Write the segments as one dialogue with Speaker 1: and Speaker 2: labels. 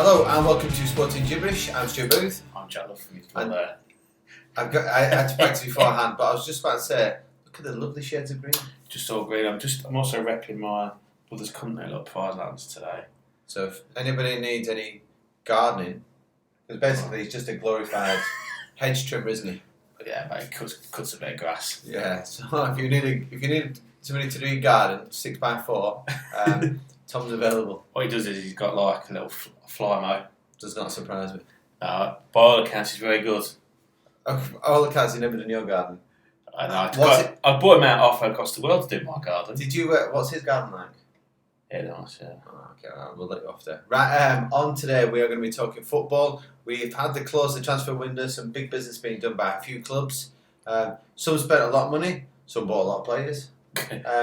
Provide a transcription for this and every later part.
Speaker 1: Hello and welcome to Sporting Jibberish. I'm Stu Booth.
Speaker 2: I'm Jack Love from you there.
Speaker 1: I had to practice beforehand, but I was just about to say, look at the lovely shades of green.
Speaker 2: Just all green. I'm also repping my brother's company, like Pride Lands, today.
Speaker 1: So if anybody needs any gardening, because basically he's just a glorified hedge trimmer, isn't he?
Speaker 2: Yeah, mate, cuts a bit of grass.
Speaker 1: Yeah. So if you need somebody to do your garden, 6x4, Tom's available.
Speaker 2: What he does is he's got like a little fly mow.
Speaker 1: Does not surprise me.
Speaker 2: By all accounts, he's very good.
Speaker 1: All the cats you never done your garden.
Speaker 2: I know. I bought him out halfway across the world to do my garden.
Speaker 1: Did you? What's his garden like?
Speaker 2: Yeah, nice. Yeah.
Speaker 1: Oh, okay, right, we'll let you off there. Right. On today we are going to be talking football. We've had to close the transfer window. Some big business being done by a few clubs. Some spent a lot of money. Some bought a lot of players.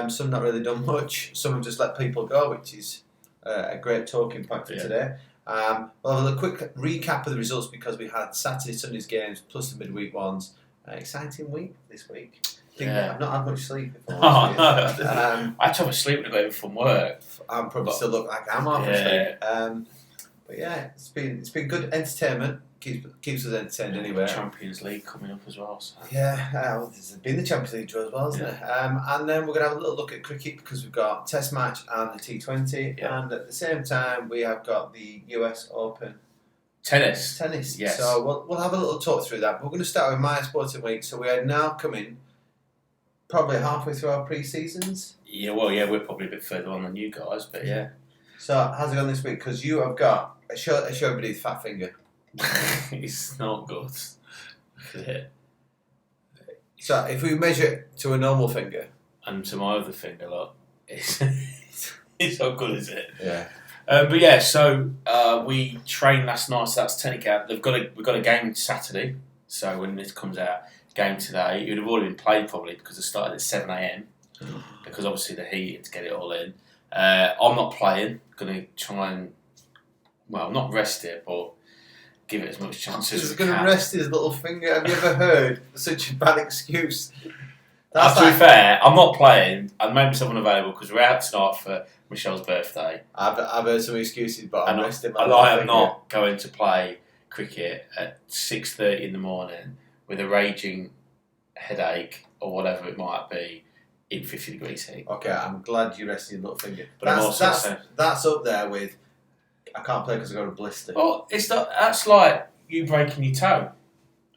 Speaker 1: Some not really done much. Some have just let people go, which is a great talking point for today. We'll have a quick recap of the results because we had Saturday, Sunday's games plus the midweek ones. Exciting week this week. I've not had much sleep.
Speaker 2: I had to have a sleep when I got in from work.
Speaker 1: I'm probably still look like I'm half asleep. But yeah, it's been good entertainment. Keeps us entertained anyway.
Speaker 2: Champions League coming up as well. So.
Speaker 1: Yeah, there's been the Champions League draw as well, hasn't it? And then we're going to have a little look at cricket because we've got Test match and the T20. Yeah. And at the same time, we have got the US Open.
Speaker 2: Tennis.
Speaker 1: Yes. So we'll have a little talk through that. But we're going to start with my sporting week. So we are now coming probably halfway through our pre-seasons.
Speaker 2: Yeah, we're probably a bit further on than you guys, but yeah.
Speaker 1: So how's it gone this week? Because you have got show everybody the fat finger.
Speaker 2: It's not good. Look at it.
Speaker 1: So if we measure it to a normal finger,
Speaker 2: and to my other finger, look, it's not good, is it?
Speaker 1: Yeah.
Speaker 2: But yeah, so we trained last night. So that's technically out. We've got a game Saturday. So when this comes out, game today, it would have already been played probably because it started at 7 a.m. Because obviously the heat to get it all in. I'm not playing. Going to try and not rest it, but give it as much chance as we can.
Speaker 1: He's going to rest his little finger. Have you ever heard such a bad excuse?
Speaker 2: To be fair, I'm not playing. I made myself unavailable because we're out tonight for Michelle's birthday.
Speaker 1: I've heard some excuses, but I'm resting my
Speaker 2: I am not going to play cricket at 6:30 in the morning with a raging headache or whatever it might be in 50 degrees heat.
Speaker 1: Okay, I'm glad you rested your little finger.
Speaker 2: But
Speaker 1: that's up there with I can't play because I got a blister.
Speaker 2: Well, that's like you breaking your toe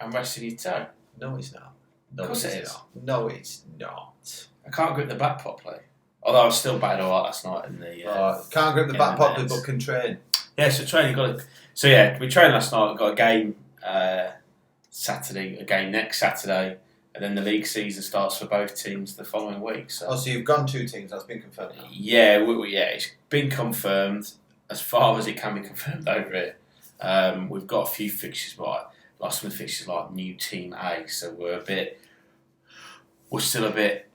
Speaker 2: and resting your toe.
Speaker 1: No, it's not.
Speaker 2: Of course it is.
Speaker 1: No, it's not.
Speaker 2: I can't grip the bat properly. Although I was still batted all right last night in the.
Speaker 1: Can't grip the bat properly, but can train.
Speaker 2: Yeah, so training got. So yeah, we trained last night. We've got a game Saturday, a game next Saturday, and then the league season starts for both teams the following week. So
Speaker 1: you've gone 2 teams. That's been confirmed now.
Speaker 2: Yeah, it's been confirmed as far as it can be confirmed over here. We've got a few fixtures, but like some of the fixtures like new team A, so we're still a bit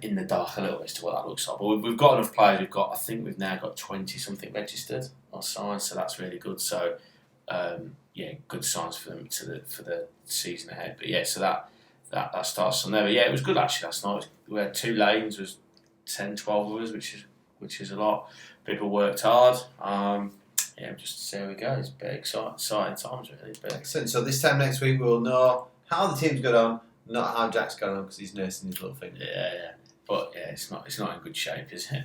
Speaker 2: in the dark a little bit as to what that looks like. But we've got enough players. I think we've now got 20 something registered or signed, so that's really good. So good signs for them for the season ahead. But yeah, so that starts from there. But yeah, it was good actually last night. We had 2 lanes, was 10, 12 of us, which is a lot. People worked hard. Just to see how we go. It's a bit exciting times really.
Speaker 1: Excellent. So this time next week we'll know how the team's got on, not how Jack's got on because he's nursing his little finger.
Speaker 2: Yeah. But yeah, it's not in good shape, is it?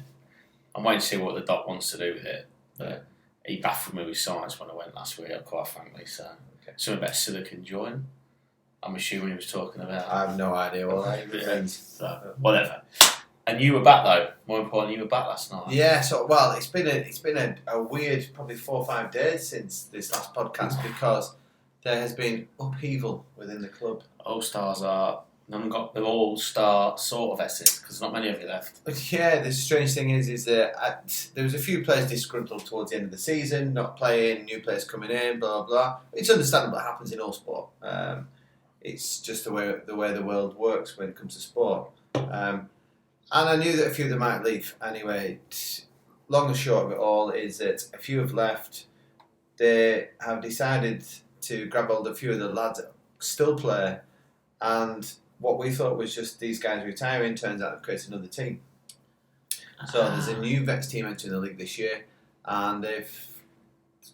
Speaker 2: I'm waiting to see what the doc wants to do with it. But he baffled me with science when I went last week, quite frankly. So something about silicon joint. I'm assuming he was talking about.
Speaker 1: I have no idea what that means.
Speaker 2: So, whatever. And you were back though. More importantly, you were back last night.
Speaker 1: Yeah. So it's been a weird probably 4 or 5 days since this last podcast because there has been upheaval within the club.
Speaker 2: They're all-star sort of S's because not many of you left.
Speaker 1: Yeah, the strange thing is that there was a few players disgruntled towards the end of the season, not playing, new players coming in, blah blah. It's understandable. It happens in all sport. It's just the way the world works when it comes to sport. And I knew that a few of them might leave. Anyway, long and short of it all is that a few have left. They have decided to grab hold of a few of the lads that still play, and what we thought was just these guys retiring turns out they've created another team. So there's a new Vex team entering the league this year, and they've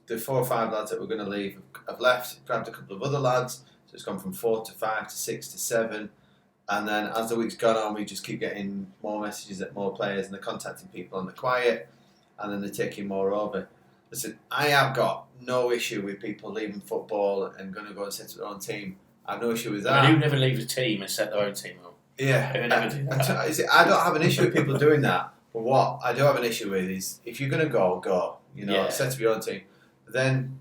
Speaker 1: the 4 or 5 lads that were going to leave have left. Grabbed a couple of other lads, so it's gone from 4 to 5 to 6 to 7. And then as the week's gone on, we just keep getting more messages at more players, and they're contacting people on the quiet, and then they're taking more over. Listen, I have got no issue with people leaving football and going to go and set up their own team. I have no issue with that.
Speaker 2: I mean, who never leaves a team and set their own team up?
Speaker 1: Yeah.
Speaker 2: Who would never do that?
Speaker 1: I don't have an issue with people doing that. But what I do have an issue with is if you're going to go. You know, set up your own team. Then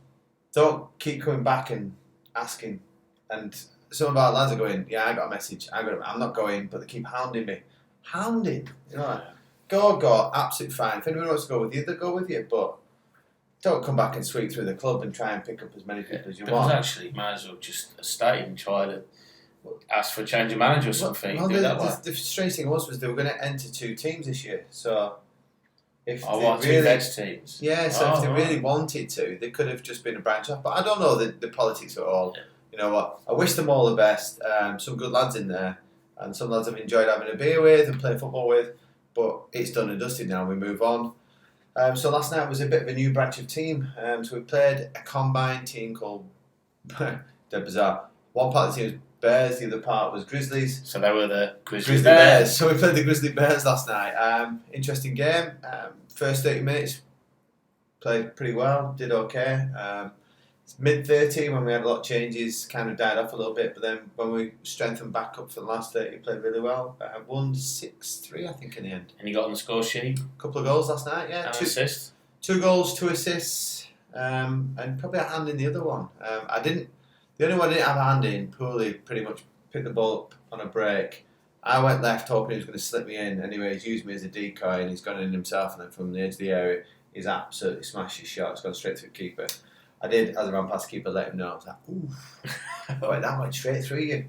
Speaker 1: don't keep coming back and asking. And some of our lads are going, yeah, I got a message. I'm not going, but they keep hounding me. Hounding. You know, like, go, absolutely fine. If anyone wants to go with you, they'll go with you. But don't come back and sweep through the club and try and pick up as many people as you want.
Speaker 2: Because actually, might as well just stay and try to ask for a change of manager or something.
Speaker 1: Well,
Speaker 2: the
Speaker 1: strange thing was they were going to enter 2 teams this year. So if
Speaker 2: I
Speaker 1: they
Speaker 2: want
Speaker 1: really,
Speaker 2: 2 veg teams.
Speaker 1: Yeah, so if they really wanted to, they could have just been a branch off. But I don't know the politics at all.
Speaker 2: Yeah.
Speaker 1: You know what? I wish them all the best. Some good lads in there, and some lads I've enjoyed having a beer with and playing football with. But it's done and dusted now. We move on. So last night was a bit of a new branch of team. So we played a combined team called dead bizarre. One part of the team was Bears, the other part was Grizzlies.
Speaker 2: So they were the
Speaker 1: Grizzly Bears. So we played the Grizzly Bears last night. Interesting game. First 30 minutes, played pretty well, did okay. Mid-30, when we had a lot of changes, kind of died off a little bit, but then when we strengthened back up for the last 30, played really well. Won 6-3, I think, in the end.
Speaker 2: And you got on the score sheet?
Speaker 1: A couple of goals last night, yeah.
Speaker 2: And assists?
Speaker 1: 2 goals, 2 assists, and probably a hand in the other one. The only one I didn't have a hand in, Pooley pretty much picked the ball up on a break. I went left hoping he was going to slip me in. Anyway, he's used me as a decoy and he's gone in himself, and then from the edge of the area, he's absolutely smashed his shot. It's gone straight through the keeper. I did, as I ran past the keeper, let him know. I was like, ooh, that went straight through you.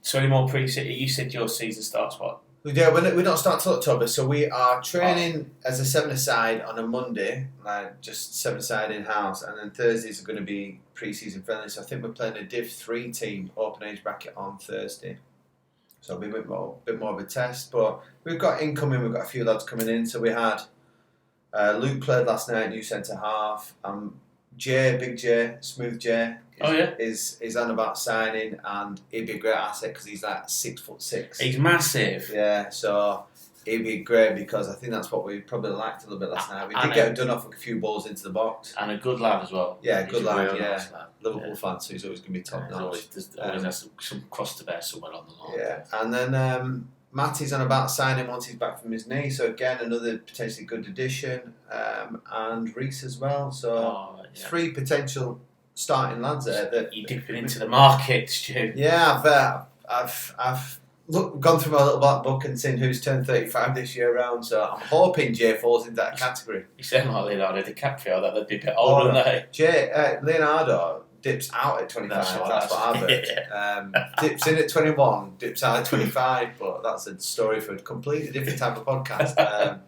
Speaker 2: So any more pre-season? You said your season starts what?
Speaker 1: Yeah, we don't start till October, so we are training as a 7-a-side on a Monday, like just 7-a-side in-house, and then Thursdays are going to be pre-season friendly, so I think we're playing a Div 3 team, open age bracket, on Thursday. So it'll be a bit more of a test, but we've got incoming, we've got a few lads coming in, so we had Luke played last night, new centre-half, Big J, Smooth J, is on about signing, and he'd be a great asset because he's like 6'6".
Speaker 2: He's massive.
Speaker 1: Yeah, so he'd be great because I think that's what we probably liked a little bit last night. We did get done off with a few balls into the box.
Speaker 2: And a good lad as well.
Speaker 1: Yeah, good lad,
Speaker 2: really
Speaker 1: yeah.
Speaker 2: nice lad.
Speaker 1: Liverpool fan, so he's always going to be top notch.
Speaker 2: There's always some cross to bear somewhere on the line.
Speaker 1: Yeah, and then Matty's on about signing once he's back from his knee, so again, another potentially good addition. And Reese as well, so 3 potential starting lads there. That
Speaker 2: you're dipping into the market, Stu.
Speaker 1: Yeah, I've gone through my little black book and seen who's turned 35 this year round, so I'm hoping Jay falls into that category.
Speaker 2: You sound like Leonardo DiCaprio, that they'd be a bit older than they.
Speaker 1: Jay, Leonardo dips out at 25, that's what I've heard. Yeah. Dips in at 21, dips out at 25, but that's a story for a completely different type of podcast.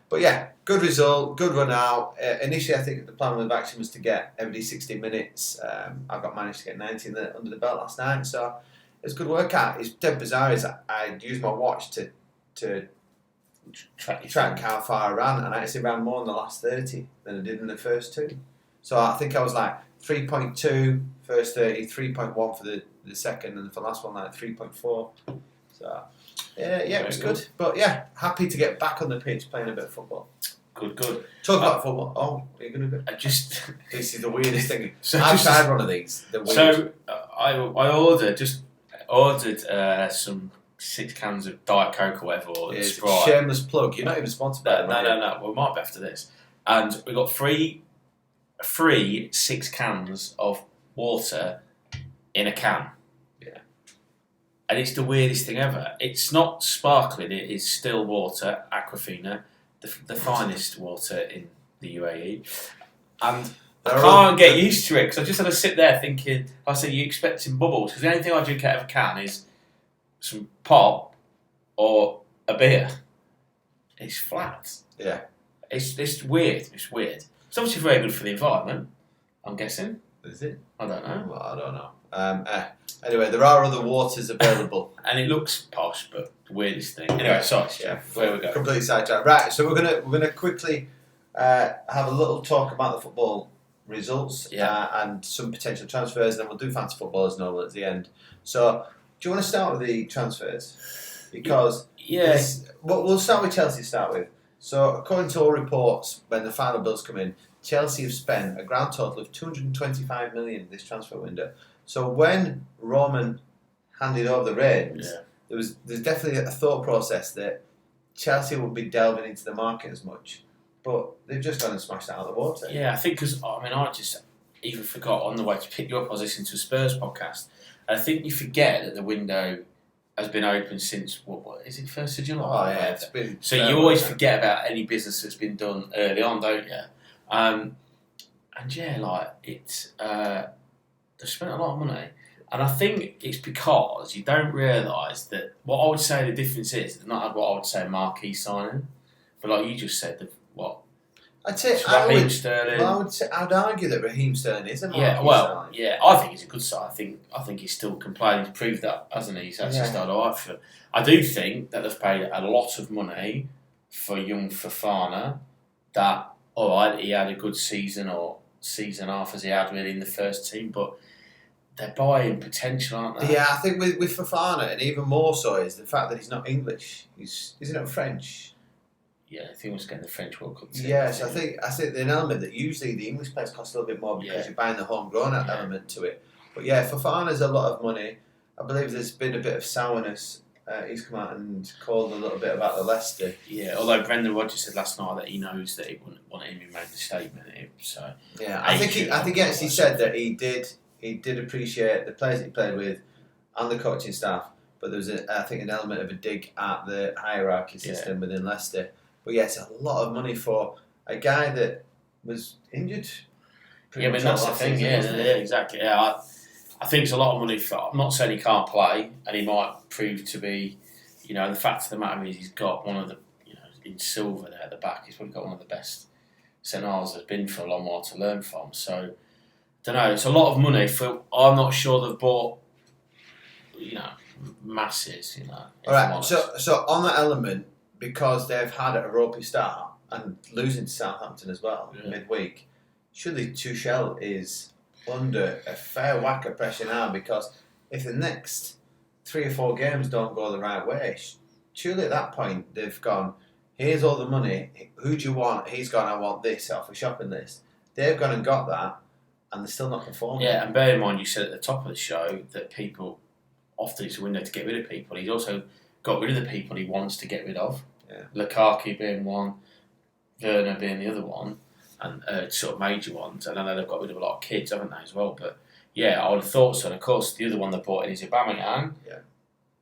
Speaker 1: But yeah, good result, good run out. Initially, I think the plan of action was to get every 60 minutes. I managed to get 90 under the belt last night, so it's a good workout. It's dead bizarre. I used my watch to track how far I ran, and I actually ran more in the last 30 than I did in the first 2. So I think I was like 3.2 first 30, 3.1 for the second, and for the last one like 3.4. So yeah, it was good. But yeah, happy to get back on the pitch playing a bit of football.
Speaker 2: Good.
Speaker 1: Talk about football. Oh, are you going to do?
Speaker 2: This
Speaker 1: is the weirdest thing. I've tried one of these.
Speaker 2: I ordered some 6 cans of Diet Coke or whatever. Or Sprite.
Speaker 1: Shameless plug. You're not even sponsored by them.
Speaker 2: No. We might be after this. And we got free 6 cans of water in a can.
Speaker 1: Yeah.
Speaker 2: And it's the weirdest thing ever. It's not sparkling, it is still water, Aquafina, the finest water in the UAE. And I can't get used to it because I just had to sit there thinking, you're expecting bubbles? Because the only thing I drink out of a can is some pop or a beer. It's flat.
Speaker 1: Yeah.
Speaker 2: It's weird. It's weird. It's obviously very good for the environment, I'm guessing.
Speaker 1: Is it?
Speaker 2: I don't know.
Speaker 1: Well, I don't know. Anyway, there are other waters available.
Speaker 2: And it looks posh, but the weirdest thing. Anyway, sorry.
Speaker 1: Yeah.
Speaker 2: Where we go?
Speaker 1: Completely sidetracked. Right, so we're gonna quickly have a little talk about the football results and some potential transfers, and then we'll do fantasy football as normal at the end. So, do you want to start with the transfers? Because we'll start with Chelsea to start with. So, according to all reports, when the final bills come in, Chelsea have spent a grand total of 225 million this transfer window. So, when Roman handed over the reins, there's definitely a thought process that Chelsea would be delving into the market as much. But they've just gone and smashed it out of the water.
Speaker 2: Yeah, I think because, I just even forgot on the way to pick you up, I was listening to a Spurs podcast. And I think you forget that the window has been open since, what is it, 1st of July?
Speaker 1: Oh, yeah, it's been...
Speaker 2: So you always forget about any business that's been done early on, don't you? And it's... they've spent a lot of money. And I think it's because you don't realise that what I would say the difference is, they've not had what I would say a marquee signing. But like you just said,
Speaker 1: I'd say
Speaker 2: Raheem Sterling.
Speaker 1: I'd argue that Raheem Sterling is a marquee sign.
Speaker 2: Yeah, I think he's a good sign. I think he's still complaining. He's proved that, hasn't he? He's actually started alright for them. I do think that they've paid a lot of money for young Fofana. That alright, he had a good season or season half as he had really in the first team, but they're buying potential, aren't they?
Speaker 1: Yeah, I think with Fofana, and even more so, is the fact that he's not English. Isn't it French?
Speaker 2: Yeah, I think he was getting the French World Cup team.
Speaker 1: Yes, I think an element that usually the English players cost a little bit more because you're buying the homegrown element to it. But yeah, Fofana's a lot of money. I believe there's been a bit of sourness. He's come out and called a little bit about the Leicester.
Speaker 2: Yeah, although Brendan Rodgers said last night that he knows that he wouldn't want him to make the statement. So
Speaker 1: yeah, I think he actually said that he did appreciate the players that he played with and the coaching staff, but there was I think an element of a dig at the hierarchy system within Leicester. But yeah, it's a lot of money for a guy that was injured.
Speaker 2: Yeah, I mean that's the thing. Yeah, exactly. Yeah, I think it's a lot of money for. I'm not saying he can't play, and he might prove to be. The fact of the matter is he's got one of the. In silver there at the back, he's probably got one of the best centre-halves there's been for a long while to learn from. So, don't know. It's a lot of money for. I'm not sure they've bought. Masses.
Speaker 1: All right. So on that element. Because they've had a ropey start and losing to Southampton as well midweek, surely Tuchel is under a fair whack of pressure now, because if the next 3 or 4 games don't go the right way, surely at that point they've gone, here's all the money, who do you want? He's gone, I want this off a shopping list. They've gone and got that and they're still not performing.
Speaker 2: Yeah, and bear in mind you said at the top of the show that people, often it's a window to get rid of people. He's also got rid of the people he wants to get rid of. Yeah. Lukaku being one, Werner being the other one, and sort of major ones. And I know they've got rid of a lot of kids, haven't they, as well? But yeah, I would have thought so. And of course, the other one they brought in is Aubameyang,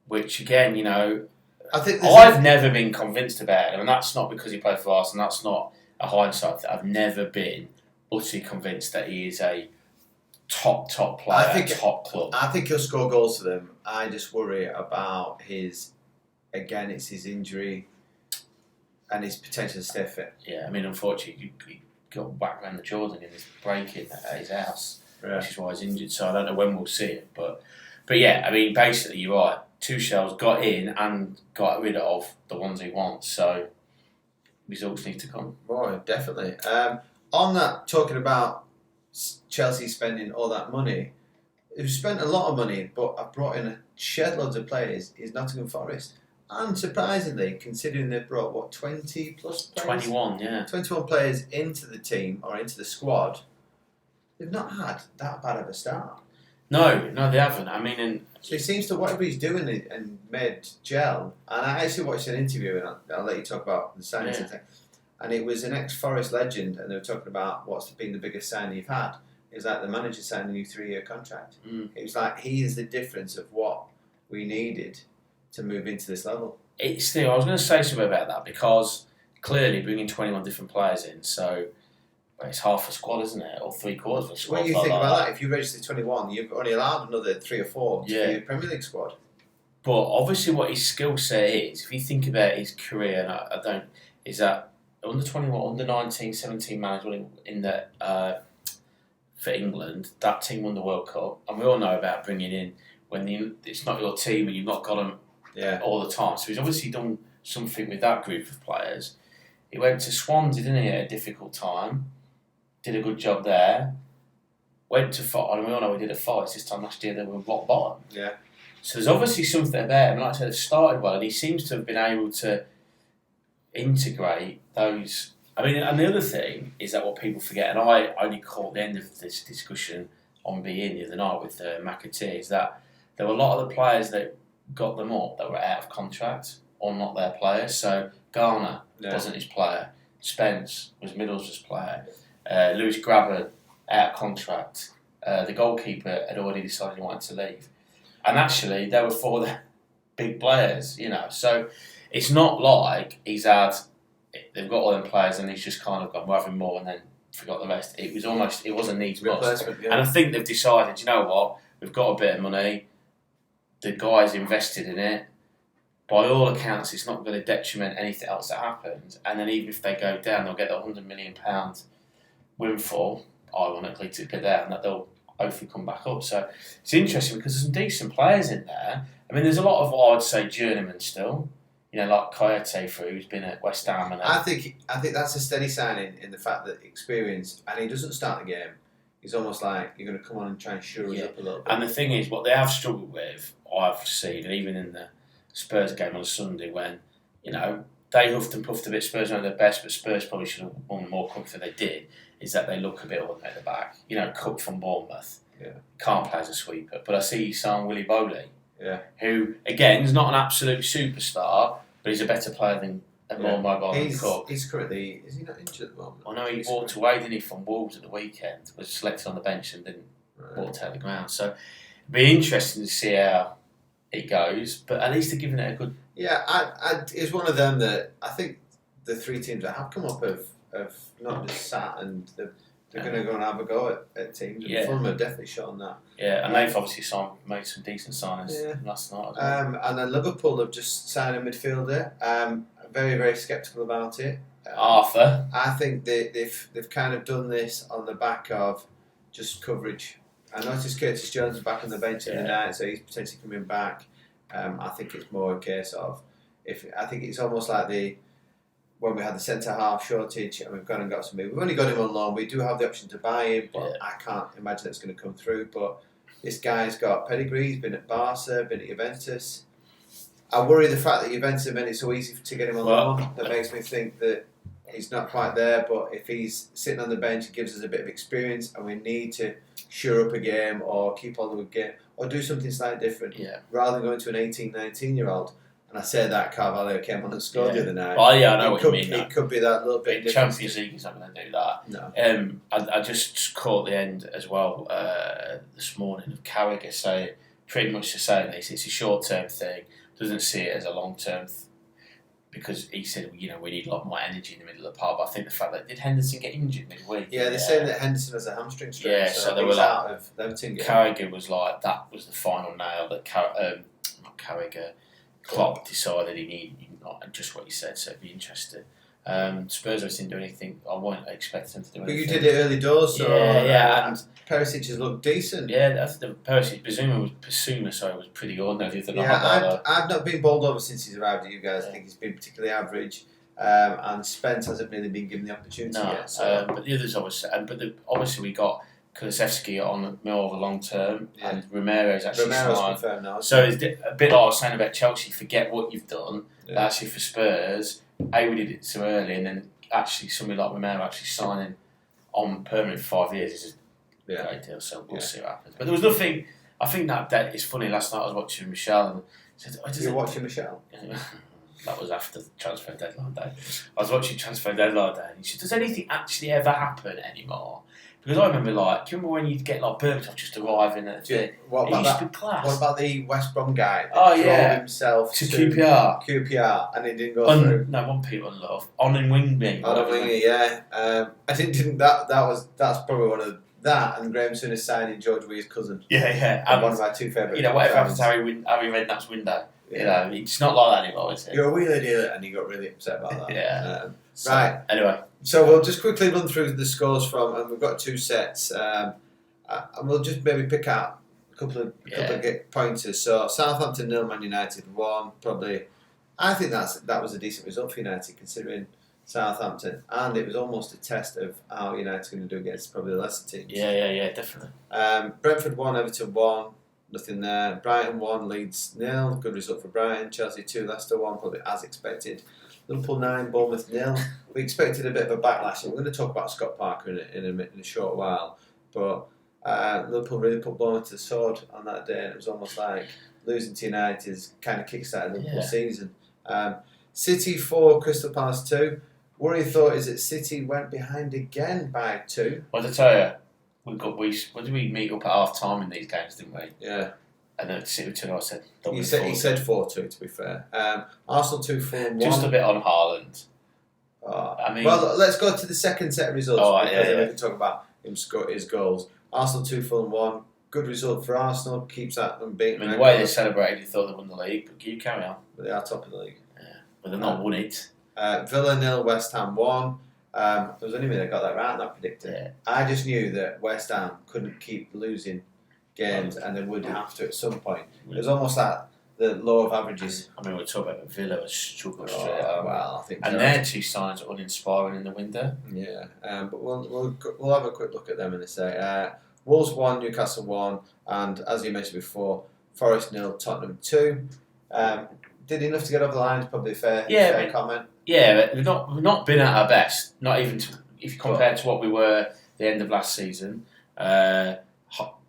Speaker 2: which again, I think I've never been convinced about him, and that's not because he played for Arsenal. That's not a hindsight. I've never been utterly convinced that he is a top player, top club.
Speaker 1: I think he'll score goals for them. I just worry about his injury. And his potential to stay fit.
Speaker 2: Yeah, I mean, unfortunately, he got whacked around the Jordan in his break-in at his house, which is why he's injured. So I don't know when we'll see it. But yeah, I mean, basically, you're right. Tuchel's got in and got rid of the ones he wants. So results need to come.
Speaker 1: Right, definitely. On that, talking about Chelsea spending all that money, they've spent a lot of money, but I've brought in a shed loads of players, is Nottingham Forest. And surprisingly, considering they've brought, 20 plus players?
Speaker 2: 21, yeah.
Speaker 1: 21 players into the team, or into the squad, they've not had that bad of a start.
Speaker 2: No, they haven't. I mean...
Speaker 1: So he seems to, whatever he's doing and made gel. And I actually watched an interview, and I'll let you talk about the signings and things. And it was an ex-Forest legend, and they were talking about what's been the biggest signing you've had. It was like the manager signed a new 3-year contract. It was like, he is the difference of what we needed to move into this level.
Speaker 2: I was going to say something about that, because clearly bringing 21 different players in, so it's half a squad, isn't it? Or 3/4 of a squad.
Speaker 1: What do you think about that? If you register 21, you've only allowed another 3 or 4 to be a Premier League squad.
Speaker 2: But obviously what his skill set is, if you think about his career, and is that under 21, under 19, 17 managers in the for England, that team won the World Cup, and we all know about bringing in when it's not your team and you've not got them all the time. So he's obviously done something with that group of players. He went to Swansea, didn't he, at a difficult time. Did a good job there. Went to Forest, and we all know he did at Forest this time last year. They were rock bottom.
Speaker 1: Yeah.
Speaker 2: So there's obviously something there. And like I said, it started well, and he seems to have been able to integrate those. I mean, and the other thing is that what people forget, and I only caught the end of this discussion on beIN the other night with McAtee, is that there were a lot of the players that got them up that were out of contract or not their players. So Garner wasn't his player. Spence was Middlesbrough's player. Lewis Grabban out of contract. The goalkeeper had already decided he wanted to leave. And actually, they were for the big players, you know. So it's not like they've got all them players and he's just kind of gone, we're having more and then forgot the rest. It was a needs must. Yeah. And I think they've decided, you know what, we've got a bit of money, the guy's invested in it. By all accounts, it's not going to detriment anything else that happens. And then even if they go down, they'll get the £100 million windfall, ironically, to go down, that they'll hopefully come back up. So it's interesting because there's some decent players in there. I mean, there's a lot of what I would say journeymen still. You know, like Coyote, who's been at West Ham. And
Speaker 1: I think that's a steady signing in the fact that experience, and he doesn't start the game. He's almost like you're going to come on and try and shore us up a little bit.
Speaker 2: And the thing is, what they have struggled with, I've seen, and even in the Spurs game on Sunday, when, you know, they huffed and puffed a bit, Spurs weren't their best, but Spurs probably should have won more cups than they did, is that they look a bit ordinary at the back. You know, Cup from Bournemouth.
Speaker 1: Yeah. Can't
Speaker 2: Can't play as a sweeper. But I see you sign Willy Bowley.
Speaker 1: Yeah.
Speaker 2: Who, again, is not an absolute superstar, but he's a better player than more mobile than Cook.
Speaker 1: He's currently, is he not injured at the moment?
Speaker 2: I know he walked away, didn't he, from Wolves at the weekend, was selected on the bench and didn't walk out the ground. So it'd be interesting to see how it goes, but at least they're giving it a good...
Speaker 1: Yeah, it's one of them that I think the three teams that have come up have not just sat and they're going to go and have a go at teams. And Fulham have definitely shown that.
Speaker 2: Yeah, and they've obviously made some decent signings last night as well.
Speaker 1: And then Liverpool have just signed a midfielder. Very, very sceptical about it.
Speaker 2: Arthur.
Speaker 1: I think they've kind of done this on the back of just coverage. I noticed Curtis Jones is back on the bench in the night, so he's potentially coming back. I think it's more a case of I think it's almost like when we had the centre half shortage and we've gone and got somebody. We've only got him on loan. We do have the option to buy him, but I can't imagine it's going to come through. But this guy's got pedigree. He's been at Barca, been at Juventus. I worry the fact that Juventus have made it so easy to get him on loan. That makes me think that he's not quite there. But if he's sitting on the bench, it gives us a bit of experience, and we need to shore up a game or keep on the game or do something slightly different rather than going to an 18, 19-year-old. And I say that Carvalho came on and scored the other night.
Speaker 2: Well, I know what you mean.
Speaker 1: It could be that little bit different.
Speaker 2: Champions League is not going to do that.
Speaker 1: No.
Speaker 2: I just caught the end as well this morning of Carragher saying pretty much the same. It's a short-term thing. Doesn't see it as a long-term because he said, you know, we need a lot more energy in the middle of the park. But I think the fact that did Henderson get injured midweek?
Speaker 1: Yeah, they're saying that Henderson has a hamstring strain.
Speaker 2: Yeah, so they were
Speaker 1: out of them two games.
Speaker 2: Carragher was like, that was the final nail that not Carragher, Klopp decided he needed, not just what he said, so it'd be interesting. Spurs didn't do anything. I won't expect them to do anything.
Speaker 1: But you did it early doors, so
Speaker 2: and
Speaker 1: Perisic has looked decent.
Speaker 2: Yeah, that's the Perisic. Basuma was pretty ordinary.
Speaker 1: I've not been bowled over since he's arrived at you guys. I think he's been particularly average, and Spence hasn't really been given the opportunity yet. So.
Speaker 2: But the others obviously we got Kulusevski on more of a long term, and Romero's actually
Speaker 1: confirmed now.
Speaker 2: So it's a bit like I was saying about Chelsea. Forget what you've done. But actually for Spurs, we did it too early, and then actually somebody like Romero actually signing on permanent for 5 years is a great deal. So we'll see what happens. But there was nothing. I think that it's funny. Last night I was watching Michelle and said,
Speaker 1: "You're watching Michelle."
Speaker 2: That was after the transfer deadline day. I was watching transfer deadline day, and she said, "Does anything actually ever happen anymore?" Because I remember, do you remember when you'd get Berbatov just arriving at the
Speaker 1: What about
Speaker 2: used to be class.
Speaker 1: What about the West Brom guy?
Speaker 2: Oh
Speaker 1: himself
Speaker 2: to QPR.
Speaker 1: QPR, and it didn't go through.
Speaker 2: No, one people love on and Wingby.
Speaker 1: On and Wingby, yeah. I didn't. That's probably one of that and Graham Souness signing George Weah's cousin.
Speaker 2: Yeah.
Speaker 1: And one of my two favourite.
Speaker 2: You know, whatever happened to Harry Redknapp's window. Yeah. You know, it's not like that anymore, is it?
Speaker 1: You're a wheeler dealer, and you got really upset about that. Right.
Speaker 2: Anyway.
Speaker 1: So we'll just quickly run through the scores and we've got two sets, and we'll just maybe pick out a couple of pointers. So Southampton 0, Man United 1. Probably, I think that was a decent result for United considering Southampton, and it was almost a test of how United's going to do against probably the lesser teams.
Speaker 2: Yeah, definitely.
Speaker 1: Brentford 1, Everton 1, nothing there. Brighton 1, Leeds 0, good result for Brighton. Chelsea 2, Leicester 1, probably as expected. Liverpool 9, Bournemouth 0. We expected a bit of a backlash, and we're going to talk about Scott Parker in a short while, but Liverpool really put Bournemouth to the sword on that day, and it was almost like losing to United is kind of kick-started Liverpool's season. City 4, Crystal Palace 2. Worrying thought is that City went behind again by 2.
Speaker 2: Well, to tell you, what did we meet up at half time in these games, didn't we?
Speaker 1: Yeah.
Speaker 2: And then City 2, I said.
Speaker 1: He said 4-2, to be fair. Arsenal 2, Fulham 1.
Speaker 2: Just a bit on Haaland.
Speaker 1: I mean, well, let's go to the second set of results because then we can talk about his goals. Arsenal 2, Fulham 1. Good result for Arsenal. Keeps that unbeaten.
Speaker 2: I mean, the way they celebrated, you thought they won the league, but you carry on.
Speaker 1: But they are top of the league.
Speaker 2: Yeah, but they've not won it.
Speaker 1: Villa 0, West Ham 1. There was only me that got that right, that predictor.
Speaker 2: Yeah.
Speaker 1: I just knew that West Ham couldn't keep losing games and they would have to at some point. It was almost like the law of averages.
Speaker 2: I mean, we're talking about Villa was struggled straight out.
Speaker 1: Well, I think
Speaker 2: and their 2 signs are uninspiring in the window.
Speaker 1: Yeah, but we'll have a quick look at them in a sec. Wolves 1, Newcastle 1, and as you mentioned before, Forest 0, Tottenham 2. Did enough to get over the line, probably fair comment.
Speaker 2: Yeah, but we've not been at our best. Not even if you compare to what we were the end of last season. But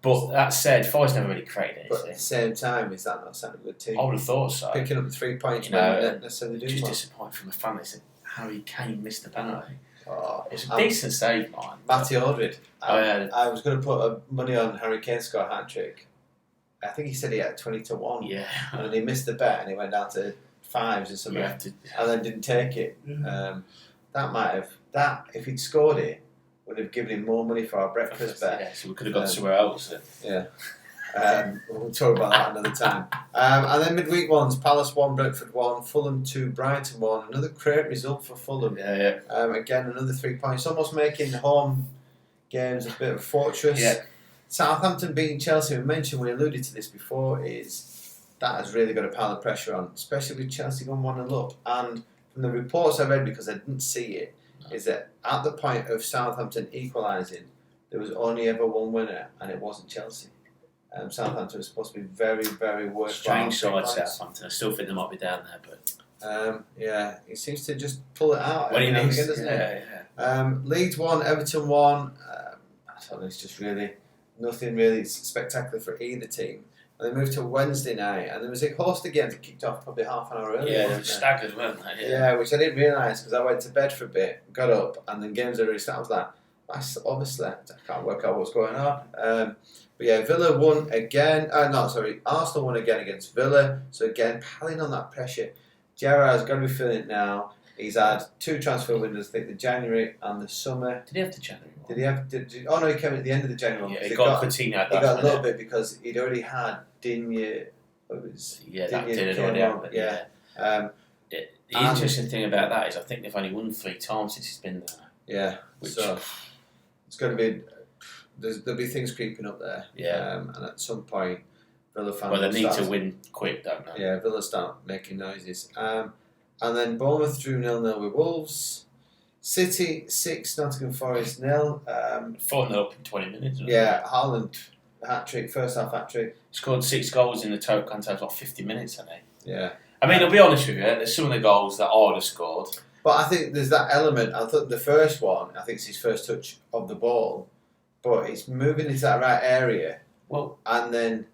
Speaker 2: that said, Forest never really created anything.
Speaker 1: But at the same time, is that not something a good team?
Speaker 2: I would have thought so.
Speaker 1: Picking up the 3 points, not necessarily doing
Speaker 2: just
Speaker 1: well.
Speaker 2: disappointed from the fan. They said Harry Kane missed the penalty.
Speaker 1: Oh,
Speaker 2: It's a decent save, man.
Speaker 1: Matty Aldred.
Speaker 2: Yeah.
Speaker 1: I was going to put money on Harry Kane to score a hat trick. I think he said he had 20-1.
Speaker 2: Yeah.
Speaker 1: And then he missed the bet and he went down to 5s or something. And then didn't take it. That if he'd scored it, would have given him more money for our breakfast bet.
Speaker 2: Yeah, so we could have gone somewhere else.
Speaker 1: Yeah. We'll talk about that another time. And then midweek ones: Palace 1, Brentford 1, Fulham 2, Brighton 1. Another great result for Fulham.
Speaker 2: Yeah.
Speaker 1: Again, another 3 points, almost making home games a bit of a fortress.
Speaker 2: Yeah.
Speaker 1: Southampton beating Chelsea, we mentioned, we alluded to this before, is that has really got a pile of pressure on, especially with Chelsea going 1-0 up. And from the reports I read, because I didn't see it, is that at the point of Southampton equalising, there was only ever one winner, and it wasn't Chelsea. Southampton was supposed to be very, very worthwhile.
Speaker 2: Strange side, Southampton. I still think they might be down there, but
Speaker 1: he seems to just pull it out
Speaker 2: when he needs,
Speaker 1: again, doesn't
Speaker 2: it?
Speaker 1: Leeds 1, Everton 1. I thought it's just really nothing really spectacular for either team. And they moved to Wednesday night, and there was a host again that kicked off probably half an hour earlier.
Speaker 2: Yeah, they were staggered, weren't they?
Speaker 1: Yeah, which I didn't realise because I went to bed for a bit, got up, and then games had already started. I was like, I overslept. I can't work out what's going on. But yeah, Villa won again. Arsenal won again against Villa. So again, piling on that pressure. Gerrard's got to be feeling it now. He's had 2 transfer windows, I think the January and the summer.
Speaker 2: Did he have the January one?
Speaker 1: Did he have? Oh no, he came at the end of the January one.
Speaker 2: Yeah, he got Coutinho.
Speaker 1: He got a little bit because he'd already had Digne.
Speaker 2: That did already happen. Yeah. The interesting thing about that is I think they've only won 3 times since he's been there.
Speaker 1: Yeah. So it's going to be. There'll be things creeping up there.
Speaker 2: Yeah.
Speaker 1: And at some point, Villa fans.
Speaker 2: Well, they need to win quick, don't they?
Speaker 1: Yeah, Villa start making noises. And then Bournemouth drew 0-0 with Wolves. City 6, Nottingham Forest 0.
Speaker 2: 4-0 up in 20 minutes.
Speaker 1: Yeah, Haaland hat trick, first half hat trick.
Speaker 2: Scored 6 goals in the total contest, like 50 minutes, hasn't he?
Speaker 1: Yeah.
Speaker 2: I mean, I'll be honest with you, there's some of the goals that I would have scored.
Speaker 1: But I think there's that element. I thought the first one, I think it's his first touch of the ball, but it's moving into that right area.
Speaker 2: Well,
Speaker 1: and then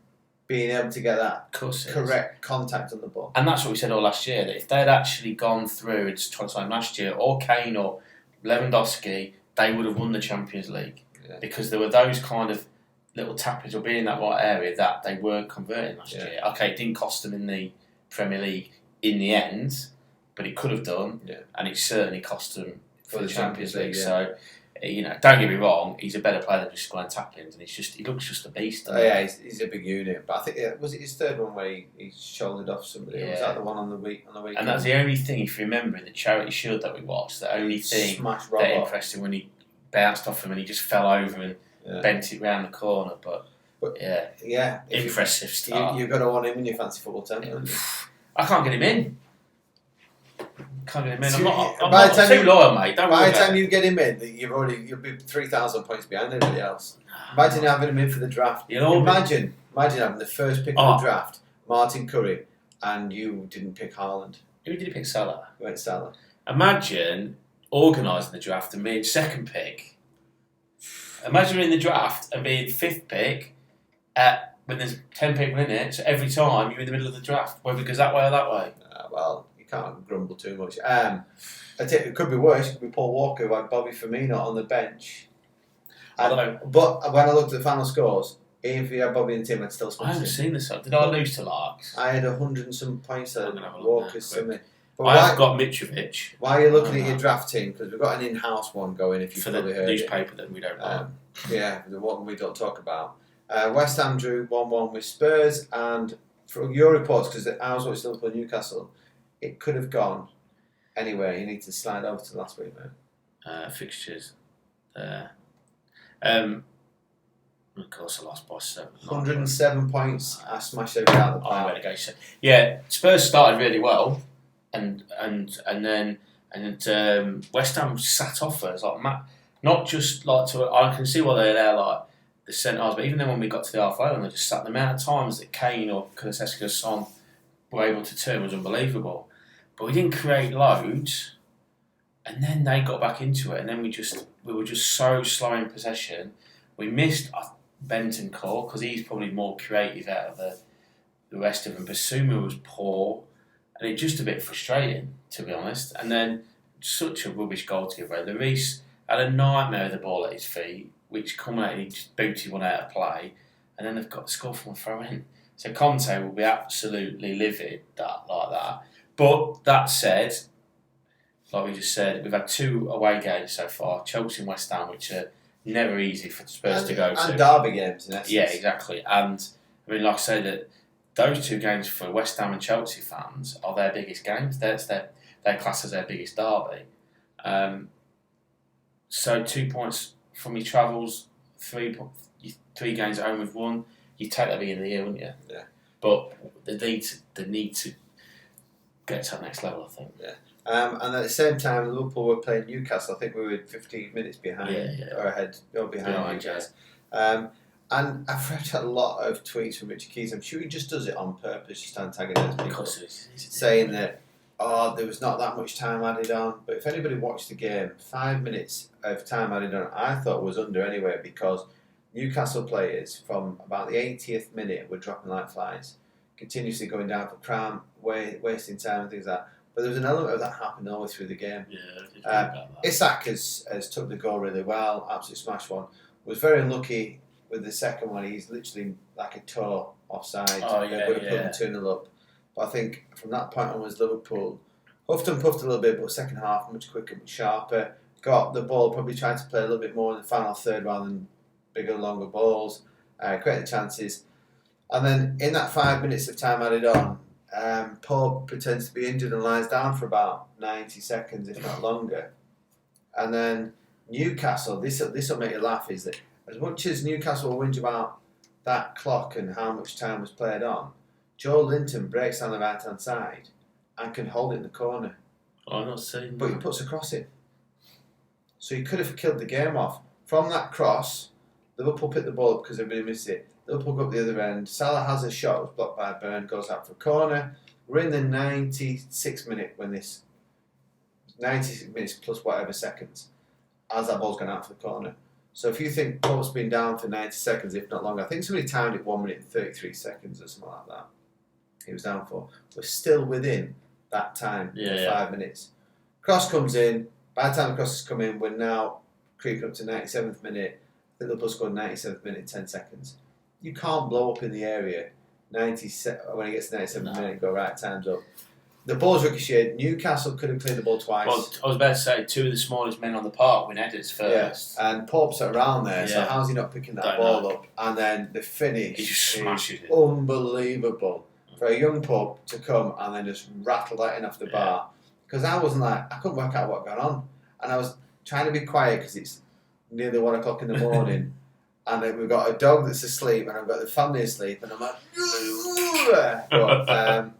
Speaker 1: being able to get that correct contact on the ball.
Speaker 2: And that's what we said all last year, that if they'd actually gone through and tried to last year, or Kane or Lewandowski, they would have won the Champions League.
Speaker 1: Yeah.
Speaker 2: Because there were those kind of little tappings or being in that right area that they weren't converting last year. Okay, it didn't cost them in the Premier League in the end, but it could have done, and it certainly cost them for the Champions League. So, don't get me wrong, he's a better player than just scoring tap-ins, and he looks just a beast.
Speaker 1: He's a big unit. But I think was it his third one where he shouldered off somebody? Or was that the one on the week?
Speaker 2: And that's the only thing, if you remember, in the Charity Shield that we watched, the only thing that impressed him when he bounced off him and he just fell over and bent it round the corner. But impressive start.
Speaker 1: You've got to want him in your fancy football team.
Speaker 2: I can't get him in. Can't get him in. I'm
Speaker 1: By
Speaker 2: not
Speaker 1: the time
Speaker 2: too loyal, mate. Don't
Speaker 1: by
Speaker 2: worry
Speaker 1: the
Speaker 2: about
Speaker 1: time
Speaker 2: it.
Speaker 1: you get him in, you'll be 3,000 points behind everybody else. Imagine having him in for the draft. Imagine having the first pick of the draft, Martin Curry, and you didn't pick Haaland.
Speaker 2: Who did you pick? Salah.
Speaker 1: You went Salah.
Speaker 2: Imagine organising the draft and being second pick. Imagine being in the draft and being fifth pick when there's 10 people in it, so every time you're in the middle of the draft, whether it goes that way or that way.
Speaker 1: Well, you can't grumble too much. It could be worse. It could be Paul Walker who had Bobby Firmino on the bench. But when I looked at the final scores, even if you had Bobby and Tim, I'd still smash
Speaker 2: I haven't
Speaker 1: it.
Speaker 2: seen this. Did I lose to Larks?
Speaker 1: I had 100 and some points at Walker's summit.
Speaker 2: I've got Mitrovic.
Speaker 1: Why are you looking at your draft team? Because we've got an in-house one going, if you've probably heard it.
Speaker 2: For the newspaper that we don't know.
Speaker 1: Yeah, the one we don't talk about. West Ham drew 1-1 with Spurs, and from your reports, because I was watching Liverpool Newcastle, it could have gone anywhere. You need to slide over to last week, mate.
Speaker 2: Fixtures. Of course, I lost by 7.
Speaker 1: 107 points. I smashed every out of the park.
Speaker 2: Yeah, Spurs started really well, and then West Ham sat off us like not just like to. I can see why they're there like the centres, but even then when we got to the halfway line, they just sat. The amount of times that Kane or Kulusevski or Son were able to turn was unbelievable. But we didn't create loads, and then they got back into it, and then we were just so slow in possession. We missed Bentancur because he's probably more creative out of the rest of them. Basuma was poor, and it's just a bit frustrating, to be honest. And then such a rubbish goal to give away. Lloris had a nightmare of the ball at his feet, which culminated, he just booted one out of play, and then they've got to score from a throw in. So Conte will be absolutely livid like that. But that said, like we just said, we've had 2 away games so far, Chelsea and West Ham, which are never easy for Spurs to go to.
Speaker 1: And derby games, in essence.
Speaker 2: Yeah, exactly. And, I mean, like I say, that those 2 games for West Ham and Chelsea fans are their biggest games. Their class as their biggest derby. So 2 points from your travels, 3 games at home with 1. You'd take that at the beginning of the year, wouldn't you?
Speaker 1: Yeah.
Speaker 2: But the need to get to that next level, I think.
Speaker 1: Yeah. And at the same time, Liverpool were playing Newcastle. I think we were 15 minutes behind, or ahead, or behind you guys. And I've read a lot of tweets from Richard Keys. I'm sure he just does it on purpose, just to antagonise people, saying that there was not that much time added on. But if anybody watched the game, 5 minutes of time added on, I thought was under anyway, because Newcastle players from about the 80th minute were dropping like flies, continuously going down for cramp, wasting time and things like that. But there was an element of that happening all the way through the game.
Speaker 2: Yeah,
Speaker 1: Isak has took the goal really well, absolutely smashed one. Was very unlucky with the second one. He's literally like a toe offside. They would have put them 2-0 up. But I think from that point onwards, Liverpool huffed and puffed a little bit, but second half much quicker, much sharper. Got the ball, probably tried to play a little bit more in the final third rather than bigger, longer balls, created chances. And then in that 5 minutes of time added on, Pope pretends to be injured and lies down for about 90 seconds, if not longer. And then Newcastle, this will make you laugh, is that as much as Newcastle will whinge about that clock and how much time was played on, Joe Linton breaks down the right-hand side and can hold it in the corner.
Speaker 2: I'm not saying
Speaker 1: But he puts a cross in. So he could have killed the game off. From that cross, Liverpool picked the ball up because everybody missed it. Liverpool go up the other end. Salah has a shot, was blocked by Burn, goes out for a corner. We're in the 96th minute when this 90 minutes plus whatever seconds as that ball's gone out for the corner. So if you think Pope's been down for 90 seconds, if not longer, I think somebody timed it 1 minute and 33 seconds or something like that. He was down for. We're still within that time, 5 minutes. Cross comes in. By the time the cross has come in, we're now creeping up to 97th minute. I think Liverpool scored 97th minute in 10 seconds. You can't blow up in the area when it gets to 97th minute and go, right, time's up. The ball's ricocheted. Newcastle could have cleared the ball twice.
Speaker 2: Well, I was about to say 2 of the smallest men on the park win headers first.
Speaker 1: Yeah. And Pope's around there, so how's he not picking that ball up? And then the finish
Speaker 2: he just smashes it.
Speaker 1: Unbelievable. For a young Pope to come and then just rattle that in off the bar. Because I couldn't work out what got on. And I was trying to be quiet because it's nearly 1 o'clock in the morning. And then we've got a dog that's asleep and I've got the family asleep and I'm like, but,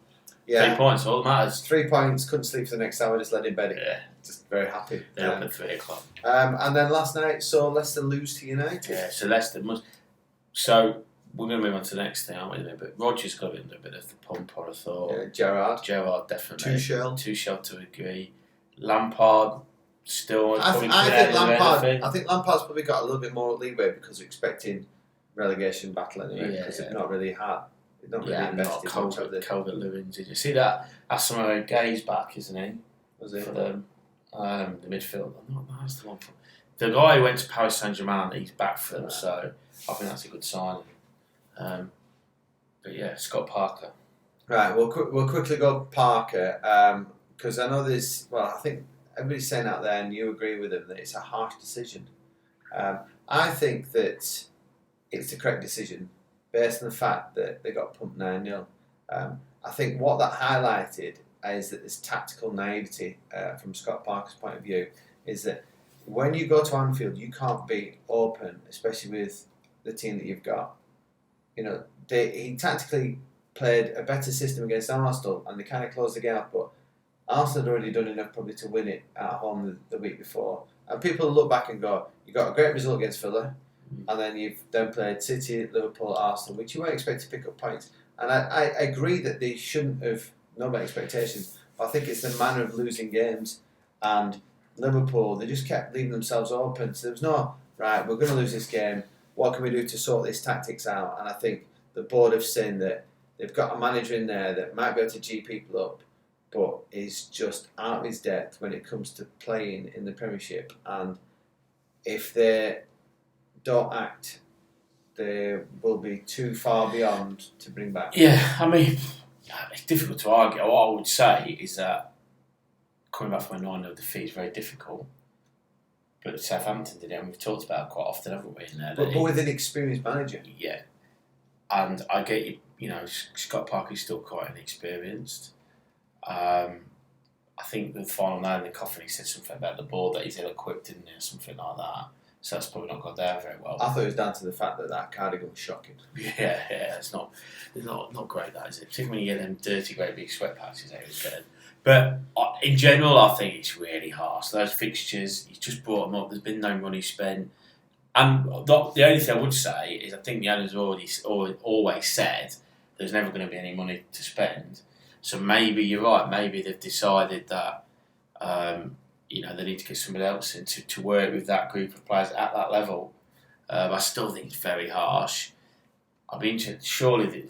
Speaker 1: Yeah.
Speaker 2: 3 points, all that matters.
Speaker 1: 3 points, couldn't sleep for the next hour, just laid in bed.
Speaker 2: Yeah.
Speaker 1: Just very happy.
Speaker 2: They're up at 3 o'clock.
Speaker 1: And then last night, saw Leicester lose to United.
Speaker 2: Yeah, so Leicester must. So we're going to move on to the next thing, aren't we? But Rodgers got into a bit of the pump, I thought.
Speaker 1: Yeah, Gerrard,
Speaker 2: definitely.
Speaker 1: Tuchel
Speaker 2: to agree. Lampard still.
Speaker 1: I think Lampard's probably got a little bit more leeway because we're expecting relegation battle anyway. Because they've not really had. They've not really invested much of the
Speaker 2: Calvert-Lewin. Did you see that? Asamoah Gay's back, isn't he?
Speaker 1: Was it?
Speaker 2: For the midfield. That's the one. The guy who went to Paris Saint-Germain, he's back for them, so I think that's a good sign. But yeah, Scott Parker.
Speaker 1: Right, we'll quickly go Parker because I know this. Well, I think everybody's saying out there, and you agree with them, that it's a harsh decision. I think that it's the correct decision based on the fact that they got pumped 9-0. I think what that highlighted is that this tactical naivety from Scott Parker's point of view is that when you go to Anfield, you can't be open, especially with the team that you've got. You know, he tactically played a better system against Arsenal, and they kind of closed the game up. But Arsenal had already done enough probably to win it at home the week before. And people look back and go, "You got a great result against Villa, and then you've then played City, Liverpool, Arsenal, which you weren't expected to pick up points." And I agree that they shouldn't have known about expectations. But I think it's the manner of losing games, and Liverpool, they just kept leaving themselves open. So there was no, right, we're going to lose this game. What can we do to sort these tactics out? And I think the board have seen that they've got a manager in there that might be able to G people up, but is just out of his depth when it comes to playing in the Premiership. And if they don't act, they will be too far beyond to bring back.
Speaker 2: Yeah, I mean, it's difficult to argue. What I would say is that coming back from a 9-0 defeat is very difficult. But Southampton did it, and we've talked about it quite often, haven't we? In there,
Speaker 1: but with an experienced manager.
Speaker 2: Yeah. And I get you know, Scott Parker's still quite inexperienced. I think the final nail in the coffin, he said something about the board that he's ill-equipped, didn't he, or something like that. So that's probably not gone down very well.
Speaker 1: I thought it was down to the fact that cardigan was shocking.
Speaker 2: Yeah, it's not great, that, is it? Particularly when you get them dirty, great big sweat patches out his head. But in general, I think it's really harsh. Those fixtures, he's just brought them up. There's been no money spent. And the only thing I would say is I think the owners always said there's never going to be any money to spend. So maybe you're right. Maybe they've decided that they need to get somebody else in to work with that group of players at that level. I still think it's very harsh. I'd be interested. Surely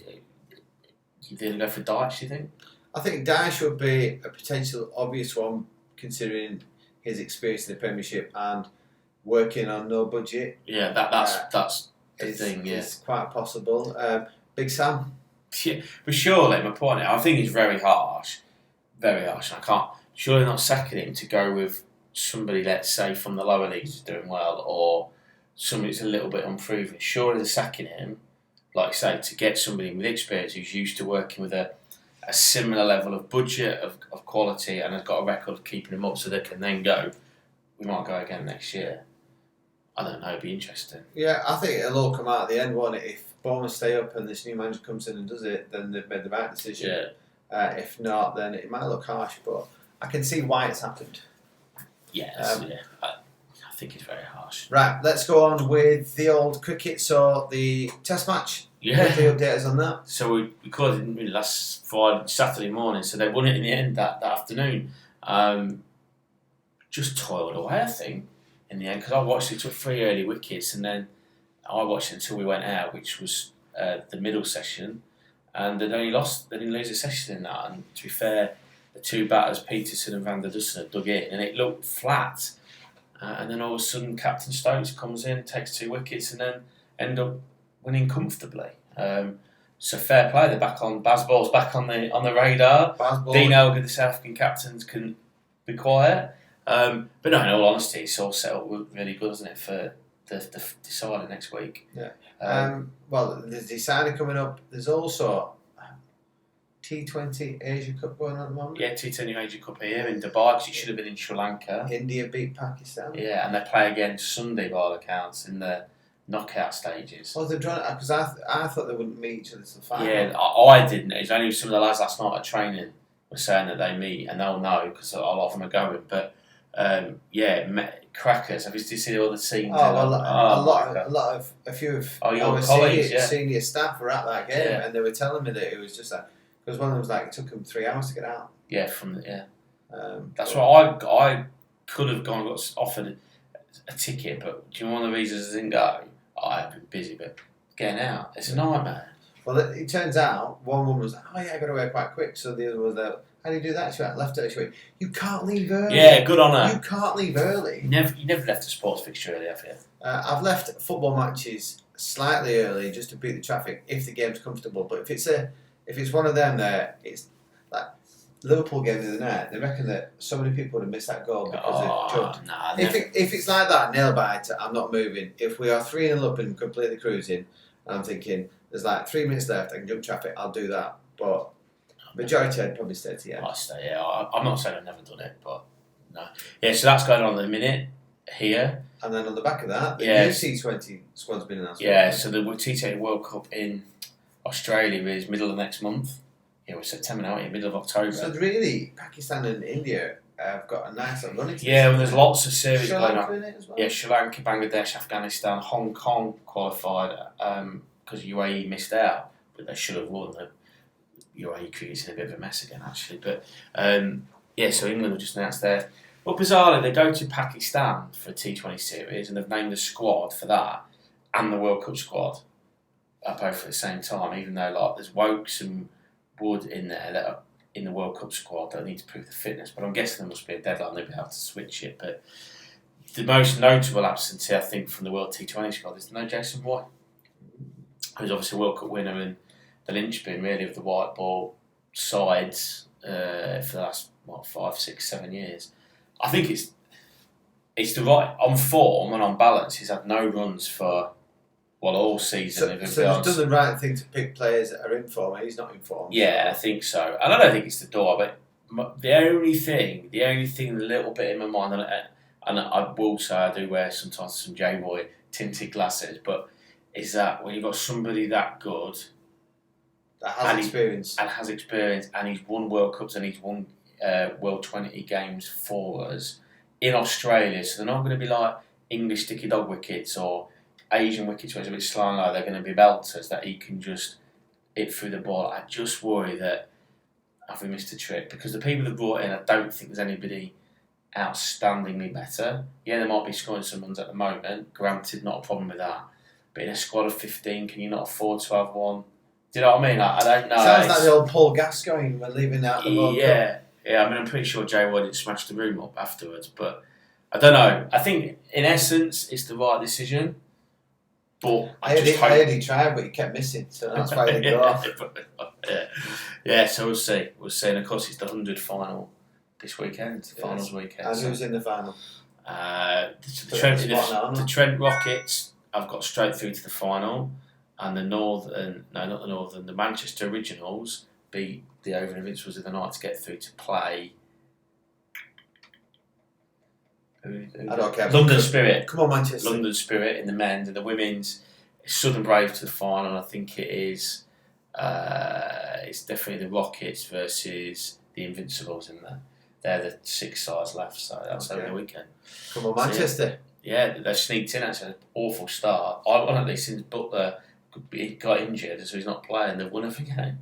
Speaker 2: they'll go for Dyche, do you think?
Speaker 1: I think Dyche would be a potential obvious one, considering his experience in the Premiership and working on no budget.
Speaker 2: Yeah, that's the thing. Yeah,
Speaker 1: it's quite possible. Big Sam.
Speaker 2: Yeah, but surely my point. I think it's very harsh. Very harsh. I can't. Surely not sacking him to go with somebody, let's say, from the lower leagues who's doing well, or somebody that's a little bit unproven. Surely they're sacking him, like I say, to get somebody with experience who's used to working with a similar level of budget, of quality, and has got a record of keeping them up, so they can then go, we might go again next year. I don't know, it'd be interesting.
Speaker 1: Yeah, I think it'll all come out at the end, won't it? If Bournemouth stay up and this new manager comes in and does it, then they've made the right decision. Yeah. If not, then it might look harsh, but I can see why it's happened.
Speaker 2: Yes, I think it's very harsh.
Speaker 1: Right, let's go on with the old cricket. So the Test match.
Speaker 2: Yeah.
Speaker 1: Quickly update us on that.
Speaker 2: So we recorded it last Saturday morning, so they won it in the end that afternoon. Just toiled away, I think, in the end, because I watched it, took 3 early wickets, and then I watched it until we went out, which was the middle session, and they didn't lose a session in that. And to be fair, the 2 batters, Peterson and Van der Dussen, had dug in, and it looked flat. And then all of a sudden, Captain Stokes comes in, takes 2 wickets, and then end up winning comfortably. So fair play. They're back on. Bazball's back on the radar.
Speaker 1: Bazball.
Speaker 2: Dean Elgar, the South African captains, can be quiet. But no, in all honesty, it's all set up really good, isn't it, for the decider next week?
Speaker 1: Yeah. Well, there's decider coming up. There's also T20 Asia Cup going on at the moment.
Speaker 2: Yeah, T20 Asia Cup here in Dubai, because it should have been in Sri Lanka.
Speaker 1: India beat Pakistan.
Speaker 2: Yeah, and they play again Sunday by all accounts in the knockout stages.
Speaker 1: Well, they're drawn because I thought they wouldn't meet each other till the final.
Speaker 2: Yeah, I didn't. It's only some of the lads last night at training were saying that they meet, and they'll know because a lot of them are going. But crackers. Have you seen all the scenes?
Speaker 1: Oh well, a few of
Speaker 2: your colleagues,
Speaker 1: senior staff were at that game,
Speaker 2: Yeah.
Speaker 1: and they were telling me that it was just that because one of them was like it took them 3 hours to get out.
Speaker 2: Yeah, that's what I could have gone and got offered a ticket, but do you know one of the reasons I didn't go? I've been busy, but getting out, it's a nightmare.
Speaker 1: Well, it turns out one woman was like, "Oh yeah, I got away quite quick." So the other was like, "How do you do that?" She went, "Left early." She went, "You can't leave early."
Speaker 2: Yeah, good on her.
Speaker 1: You can't leave early.
Speaker 2: You never left a sports fixture early, have you?
Speaker 1: I've left football matches slightly early just to beat the traffic if the game's comfortable. But if it's one of them there, it's like Liverpool game the other night. They reckon that so many people would have missed that goal because they've jumped.
Speaker 2: Nah,
Speaker 1: If it's like that, nail biter, I'm not moving. If we are 3-0 up and completely cruising, I'm thinking there's like 3 minutes left, I can jump traffic, I'll do that. But majority I'd probably stay to the end.
Speaker 2: I stay, yeah. I'm not saying I've never done it, but no. Yeah, so that's going on at the minute here.
Speaker 1: And then on the back of that, the new T20 squad's been announced.
Speaker 2: Yeah, so the T20 World Cup in Australia is middle of next month. Yeah, we're September now, middle of October.
Speaker 1: So really, Pakistan and India have got a nice little run into
Speaker 2: well, there's lots of series
Speaker 1: Sri
Speaker 2: going
Speaker 1: Lanka
Speaker 2: on.
Speaker 1: in it as well?
Speaker 2: Yeah, Sri Lanka, Bangladesh, Afghanistan, Hong Kong qualified because UAE missed out, but they should have won. The UAE creates in a bit of a mess again, actually. But so England have just announced their. Well, bizarrely, they go to Pakistan for a T20 series, and they've named the squad for that and the World Cup squad both at the same time, even though there's Wokes and Wood in there that are in the World Cup squad that need to prove the fitness. But I'm guessing there must be a deadline they'll be able to switch it. But the most notable absentee, I think, from the World T20 squad is Jason White, who's obviously a World Cup winner and the linchpin really of the white ball sides for the last 5, 6, 7 years. I think it's the right on form and on balance. He's had no runs for all season.
Speaker 1: So he's done the right thing to pick players that are in form, and he's not in form.
Speaker 2: Yeah, I think so. And I don't think it's the door, but the only thing, a little bit in my mind, and I will say I do wear sometimes some J-Boy tinted glasses, but is that when you've got somebody that good
Speaker 1: that has experience,
Speaker 2: and he's won World Cups and he's won World 20 games for us in Australia, so they're not going to be like English sticky dog wickets or Asian wickets where it's a bit slow and low. They're going to be belters that he can just hit through the ball. I just worry that have we missed a trick, because the people they've brought in, I don't think there's anybody outstandingly better. Yeah, they might be scoring some runs at the moment, granted, not a problem with that, but in a squad of 15, can you not afford to have one? Do you know what I mean? I don't know.
Speaker 1: Sounds like the old Paul Gascoigne when leaving out the World Cup.
Speaker 2: Yeah, I mean, I'm pretty sure Jay Wood didn't smash the room up afterwards, but I don't know. I think, in essence, it's the right decision, but I heard
Speaker 1: he tried, but he kept missing, so that's why he didn't go off.
Speaker 2: Yeah, so we'll see. And of course, it's the 100 final this weekend, finals weekend.
Speaker 1: And who's in the final?
Speaker 2: The Trent Rockets have got straight through to the final, and the Manchester Originals beat the Over Invincibles of the night to get through to play.
Speaker 1: I don't care.
Speaker 2: London Spirit.
Speaker 1: Come on, Manchester.
Speaker 2: London Spirit in the men's, and the women's Southern Brave to the final. I think it is. It's definitely the Rockets versus the Invincibles in there. They're the 6 sides left, so that's over the weekend.
Speaker 1: Come on, Manchester.
Speaker 2: Yeah, they sneaked in. Actually, an awful start. Ironically, since Butler got injured, so he's not playing, they've won every game.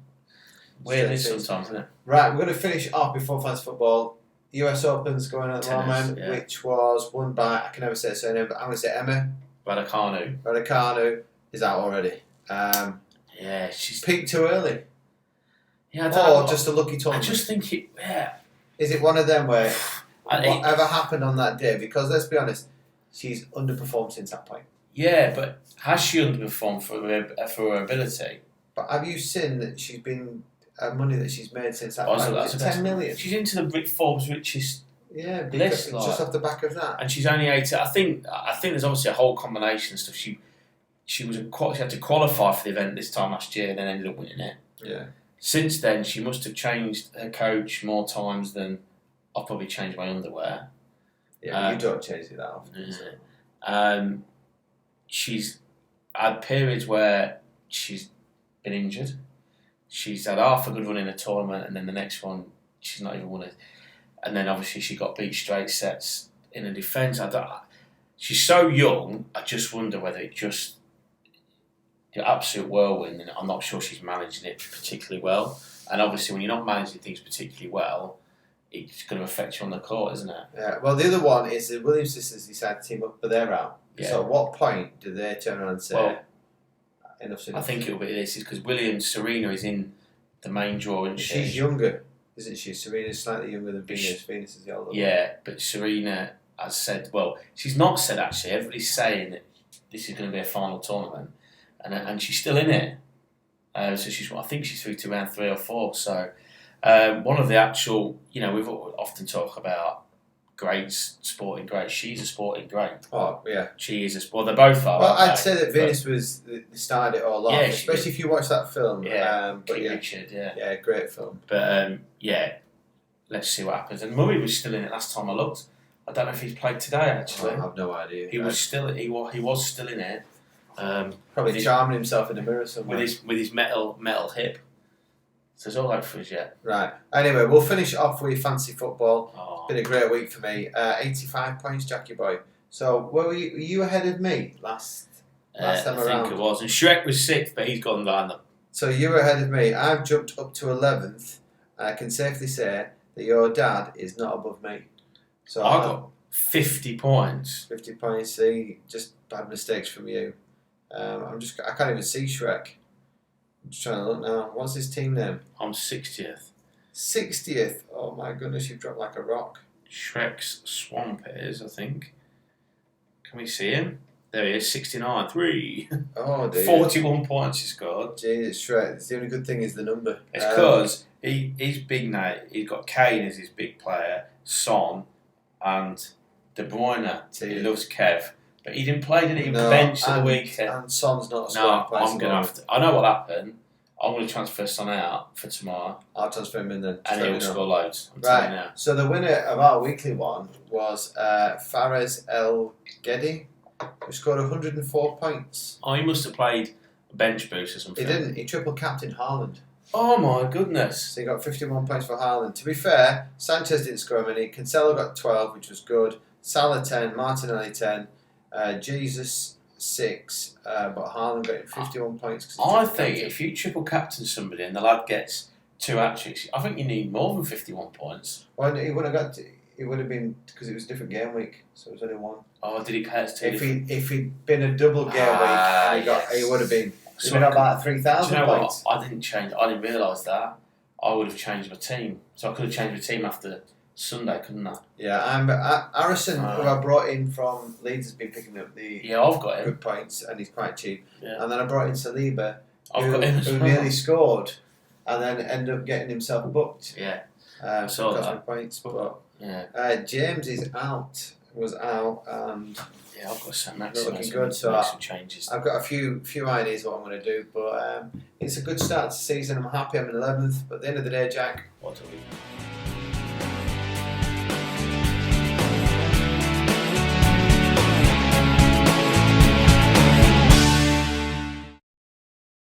Speaker 2: Weird sometimes, isn't it?
Speaker 1: Right, we're going to finish off before fantasy football. US Open's going on at the moment, which was won by, I can never say her surname, but I'm going to say Emma Raducanu is out already. She's peaked too early.
Speaker 2: Yeah, I don't know.
Speaker 1: Just a lucky tournament.
Speaker 2: I just think
Speaker 1: Is it one of them where whatever happened on that day? Because let's be honest, she's underperformed since that point.
Speaker 2: Yeah, but has she underperformed for her ability?
Speaker 1: But have you seen that she's been money that she's made since that point? It's 10 million.
Speaker 2: She's into the Forbes richest.
Speaker 1: Yeah,
Speaker 2: list,
Speaker 1: just off the back of that.
Speaker 2: And she's only 18. I think there's obviously a whole combination of stuff. She had to qualify for the event this time last year and then ended up winning it.
Speaker 1: Yeah.
Speaker 2: Since then, she must have changed her coach more times than I've probably changed my underwear.
Speaker 1: Yeah, you don't change it that often.
Speaker 2: She's had periods where she's been injured. She's had half a good run in a tournament, and then the next one she's not even won it. And then obviously she got beat straight sets in a defence. She's so young. I just wonder whether it just the absolute whirlwind, and I'm not sure she's managing it particularly well. And obviously, when you're not managing things particularly well, it's going to affect you on the court, isn't it?
Speaker 1: Yeah. Well, the other one is the Williams sisters decided to team up, but they're out.
Speaker 2: Yeah.
Speaker 1: So, at what point do they turn around and say,
Speaker 2: Well,
Speaker 1: enough's
Speaker 2: I
Speaker 1: enough?
Speaker 2: think it'll be this is because Serena is in the main draw, and
Speaker 1: she's younger, isn't she? Serena's slightly younger than Venus. Venus is the older one.
Speaker 2: Yeah, but Serena has said, well, she's not said actually. Everybody's saying that this is going to be a final tournament, and she's still in it. So I think she's through to round 3 or 4. So one of the actual, we've often talked about greats, sporting greats. She's a sporting great.
Speaker 1: Oh, yeah.
Speaker 2: She is well, they both are.
Speaker 1: Well, I'd say that Venus was the started it all off,
Speaker 2: Yeah,
Speaker 1: especially if you watch that film.
Speaker 2: Yeah,
Speaker 1: but
Speaker 2: King Richard, yeah.
Speaker 1: Yeah, great film.
Speaker 2: But let's see what happens. And Murray was still in it last time I looked. I don't know if he's played today actually.
Speaker 1: I have no idea.
Speaker 2: He was still in it.
Speaker 1: Probably charming himself in the mirror somewhere.
Speaker 2: With his metal hip. So it's all out for us yet.
Speaker 1: Right. Anyway, we'll finish off with fancy football.
Speaker 2: Oh.
Speaker 1: Been a great week for me. 85 points, Jackie boy. So, were you ahead of me last time around?
Speaker 2: I think it was. And Shrek was 6th, but he's gone down.
Speaker 1: So you were ahead of me. I've jumped up to 11th. I can safely say that your dad is not above me. So
Speaker 2: I got 50 points.
Speaker 1: 50 points. See, just bad mistakes from you. I can't even see Shrek. I'm just trying to look now. What's his team name?
Speaker 2: I'm 60th.
Speaker 1: 60th. Oh my goodness, you've dropped like a rock.
Speaker 2: Shrek's Swamp it is, I think. Can we see him? There he is, 69, 3.
Speaker 1: Oh dear.
Speaker 2: 41 points he scored.
Speaker 1: Jesus, Shrek. The only good thing is the number.
Speaker 2: It's because he's big now. He's got Kane as his big player, Son, and De Bruyne. He loves Kev. But he didn't play, did he? He was benched at the weekend.
Speaker 1: And Son's not a
Speaker 2: No,
Speaker 1: player.
Speaker 2: I'm going to have to. I know what happened. I'm going to transfer Son out for tomorrow.
Speaker 1: I'll transfer him in then.
Speaker 2: And he'll score loads. I'm telling you now.
Speaker 1: So the winner of our weekly one was Fares El Gedi, who scored 104 points.
Speaker 2: Oh, he must have played a bench boost or something.
Speaker 1: He didn't. He triple captained Haaland.
Speaker 2: Oh my goodness.
Speaker 1: So he got 51 points for Haaland. To be fair, Sanchez didn't score many. Cancelo got 12, which was good. Salah 10, Martinelli 10, Jesus 6, but Haaland got 51 points.
Speaker 2: I think if you triple captain somebody and the lad gets 2 hat-tricks, I think you need more than 51 points.
Speaker 1: Well, he would have got. It would have been because it was a different game week, so it was only one.
Speaker 2: Oh, did he play as 2?
Speaker 1: If he'd been a double game week, he would have been. So been about 3,000
Speaker 2: do you know
Speaker 1: points.
Speaker 2: What? I didn't change. I didn't realise that. I would have changed my team, so I could have changed my team after Sunday, couldn't I?
Speaker 1: Yeah, Harrison, who I brought in from Leeds, has been picking up the
Speaker 2: I've got him.
Speaker 1: good points, and he's quite cheap.
Speaker 2: Yeah.
Speaker 1: And then I brought in Saliba, who
Speaker 2: who
Speaker 1: nearly scored, and then ended up getting himself booked.
Speaker 2: Yeah.
Speaker 1: Saw that. Points, but James is out. Was out, and
Speaker 2: yeah, I've got some maximum.
Speaker 1: looking good. So
Speaker 2: make some changes.
Speaker 1: I've got a few ideas what I'm going to do, but it's a good start to the season. I'm happy. I'm in 11th, but at the end of the day, Jack,
Speaker 2: What do we?